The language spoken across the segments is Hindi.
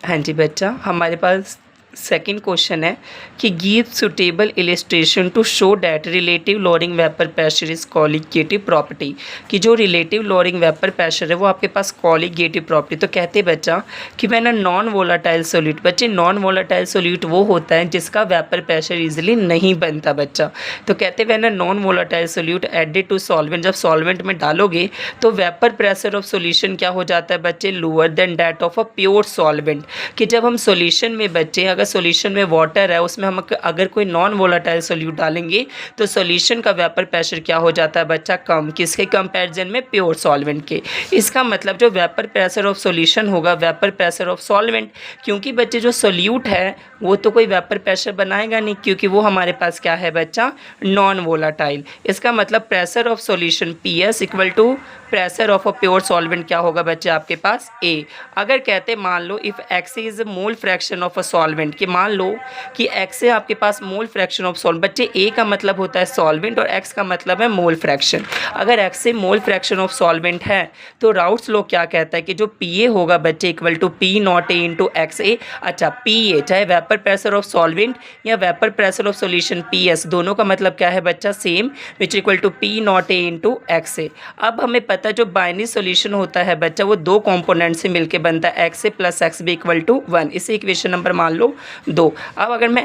हाँ जी बच्चा, हमारे पास सेकंड क्वेश्चन है कि give suitable illustration to show that relative lowering vapour pressure is colligative property, कि जो रिलेटिव लोअरिंग वेपर प्रेशर है वो आपके पास कॉलिगेटिव प्रॉपर्टी। तो कहते हैं बच्चा कि मैंने नॉन वोलाटाइल सोल्यूट, बच्चे नॉन वोलाटाइल सोल्यूट वो होता है जिसका वेपर प्रेशर इजिली नहीं बनता बच्चा। तो कहते हैं मैंने non volatile solute added to solvent, जब सॉल्वेंट में डालोगे तो वेपर प्रेशर ऑफ सोल्यूशन क्या हो जाता है बच्चे, lower than that of a pure solvent. कि जब हम सोल्यूशन में बच्चे, अगर सॉल्यूशन में वाटर है उसमें हम अगर कोई नॉन वोलाटाइल सोल्यूट डालेंगे तो सॉल्यूशन का वेपर प्रेशर क्या हो जाता है बच्चा, कम, किसके कंपैरिजन में, प्योर सॉल्वेंट के। इसका मतलब जो वेपर प्रेशर ऑफ सॉल्यूशन होगा वेपर प्रेशर ऑफ सॉल्वेंट, क्योंकि बच्चे जो सोल्यूट है वो तो कोई वेपर प्रेशर बनाएगा नहीं क्योंकि वो हमारे पास क्या है बच्चा, नॉन वोलाटाइल। इसका मतलब pressure of solution PS equal to pressure of a pure solvent क्या होगा बच्चे आपके पास, A। अगर कहते मान लो if X is mole fraction of a solvent, कि मान लो कि X है आपके पास मोल फ्रैक्शन ऑफ सॉल्वेंट, बच्चे A का मतलब होता है सॉल्वेंट और X का मतलब है मोल फ्रैक्शन। अगर X से मोल फ्रैक्शन ऑफ सॉल्वेंट है तो राउट्स लॉ क्या कहता है कि जो PA होगा बच्चे equal to P not A into XA। अच्छा, PA चाहे वेपर प्रेशर ऑफ सॉल्वेंट या vapour pressure of solution PS, दोनों का मतलब क्या है बच्चा, same, which equal to P not A into XA। अब हमें पता है जो बाइनरी सॉल्यूशन होता है बच्चा वो दो कंपोनेंट से मिलके बनता है, XA plus XB equal to 1। इसे इक्वेशन नंबर मान लो 2। अब अगर मैं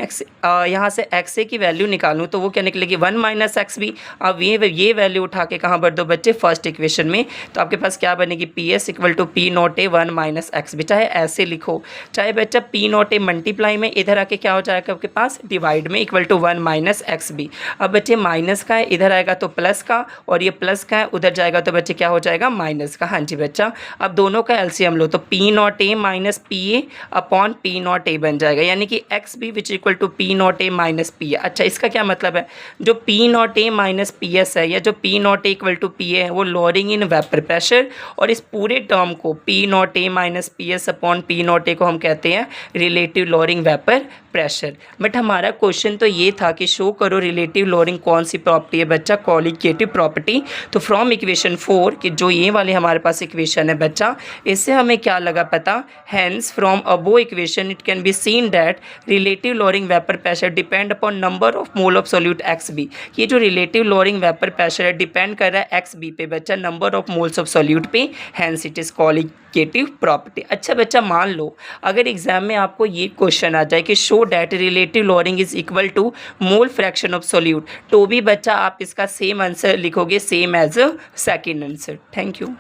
यहाँ से XA की वैल्यू निकालूँ तो वो क्या निकलेगी, 1 माइनस XB। अब ये वैल्यू उठा के कहाँ भर दो बच्चे, फर्स्ट इक्वेशन में, तो आपके पास क्या बनेगी, PS equal to P not A 1 minus XB। चाहे ऐसे लिखो, चाहे बच्चा P नॉट A मल्टीप्लाई में इधर आके क्या हो जाएगा आपके पास, डिवाइड में, इक्वल टू 1 माइनस XB। अब बच्चे माइनस का है, इधर आएगा तो प्लस का, और ये प्लस का है उधर जाएगा तो बच्चे क्या हो जाएगा, माइनस का। हाँ जी बच्चा, अब दोनों का एलसीएम लो तो P not A minus PA upon P not A बन जाएगा, यानी कि XB which equal to P not A minus PA। अच्छा, इसका क्या मतलब है, जो P not A minus PS है या जो P not A equal to PA है वो लोअरिंग इन वेपर प्रेशर, और इस पूरे टर्म को P not A minus PS upon P not A को हम कहते हैं relative lowering vapour pressure. But हमारा क्वेश्चन तो ये था कि शो करो रिलेटिव लोअरिंग कौन सी प्रॉपर्टी है बच्चा, कॉलिगेटिव प्रॉपर्टी। तो फ्रॉम इक्वेशन 4, कि जो ये वाले हमारे पास इक्वेशन है बच्चा, इससे हमें क्या लगा पता, hence from above equation it can be seen that relative lowering vapour pressure depend upon number of mole of solute XB। ये जो रिलेटिव लोअरिंग वेपर प्रेशर है डिपेंड कर रहा है XB पे बच्चा, number of moles of solute पे, hence it is colligative property. अच्छा बच्चा, मान लो अगर एग्जाम में आपको ये क्वेश्चन आ जाए कि show that relative lowering is equal to mole fraction of solute, तो भी बच्चा आप इसका सेम आंसर लिखोगे, same as a second answer. Thank you.